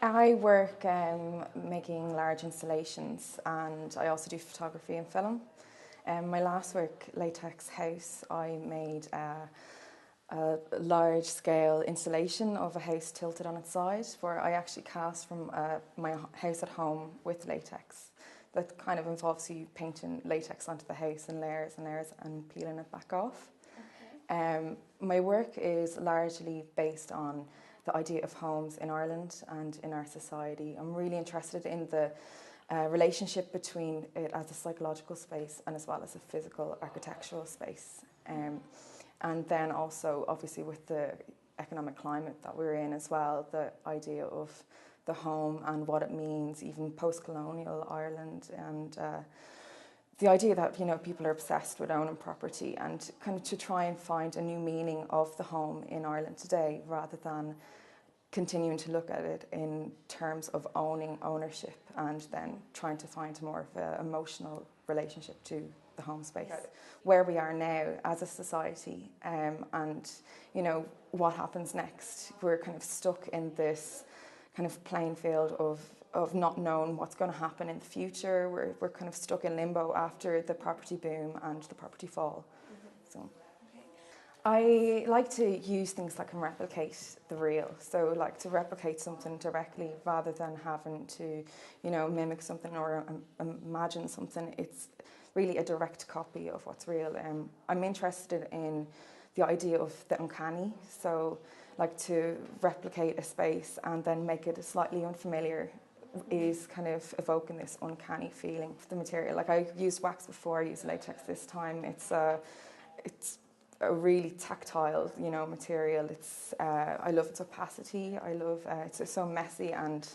I work making large installations, and I also do photography and film. My last work, Latex House, I made a large-scale installation of a house tilted on its side, where I actually cast from my house at home with latex. That kind of involves you painting latex onto the house in layers and layers and peeling it back off. Okay. My work is largely based on the idea of homes in Ireland and in our society. I'm really interested in the relationship between it as a psychological space and as well as a physical architectural space. And then also, obviously, with the economic climate that we're in as well, the idea of the home and what it means, even post-colonial Ireland, and the idea that, you know, people are obsessed with owning property, and kind of to try and find a new meaning of the home in Ireland today, rather than continuing to look at it in terms of ownership, and then trying to find more of an emotional relationship to the home space. Yes. Where we are now as a society, and you know what happens next. We're kind of stuck in this kind of playing field of not knowing what's going to happen in the future. We're kind of stuck in limbo after the property boom and the property fall. So I like to use things that can replicate the real. So like to replicate something directly rather than having to, you know, mimic something or imagine something. It's really a direct copy of what's real. I'm interested in the idea of the uncanny. So like to replicate a space and then make it slightly unfamiliar is kind of evoking this uncanny feeling for the material. Like I used wax before, I used latex this time. It's a really tactile, you know, material. It's I love its opacity. I love it's so messy, and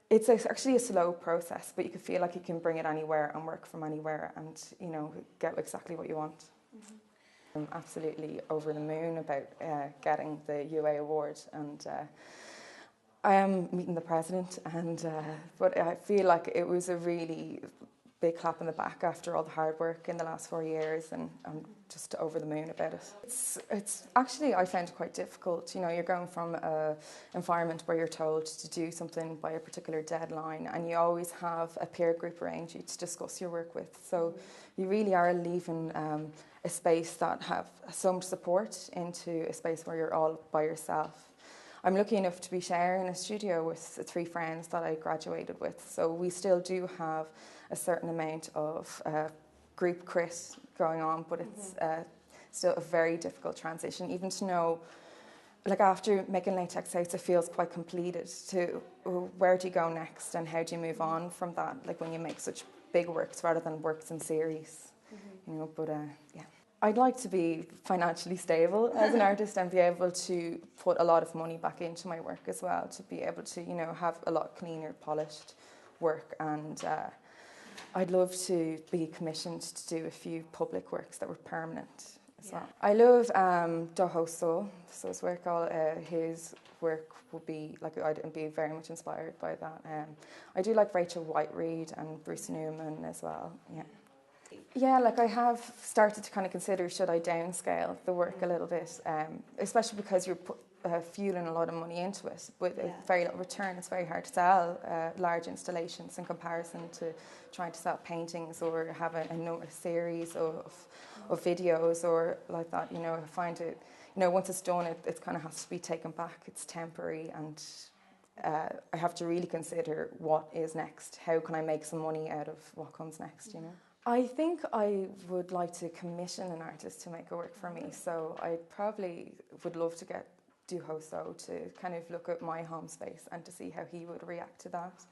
it's actually a slow process, but you can feel like you can bring it anywhere and work from anywhere, and you know, get exactly what you want. I'm absolutely over the moon about getting the UA award, and I am meeting the president, and but I feel like it was a really big clap on the back after all the hard work in the last 4 years, and I'm just over the moon about it. It's actually, I found it quite difficult. You know, you're going from an environment where you're told to do something by a particular deadline, and you always have a peer group around you to discuss your work with. So you really are leaving a space that have so much support into a space where you're all by yourself. I'm lucky enough to be sharing a studio with 3 friends that I graduated with, so we still do have a certain amount of group crit going on, but it's still a very difficult transition, even to know, like after making Latex House, it feels quite completed to where do you go next and how do you move on from that, like when you make such big works rather than works in series, you know, but yeah. I'd like to be financially stable as an artist and be able to put a lot of money back into my work as well, to be able to, you know, have a lot cleaner, polished work, and I'd love to be commissioned to do a few public works that were permanent as well. I love Dohoso, so his work would be, like, I'd be very much inspired by that. I do like Rachel White-Reed and Bruce Newman as well, yeah. Yeah, like I have started to kind of consider, should I downscale the work a little bit, especially because you're fueling a lot of money into it with a very little return. It's very hard to sell large installations in comparison to trying to sell paintings or have a series of videos or like that. You know, I find it, you know, once it's done, it kind of has to be taken back. It's temporary, and I have to really consider what is next. How can I make some money out of what comes next, you know? I think I would like to commission an artist to make a work for me, so I probably would love to get Dohoso to kind of look at my home space and to see how he would react to that,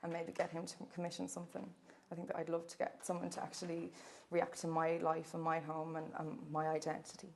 and maybe get him to commission something. I think that I'd love to get someone to actually react to my life and my home and my identity.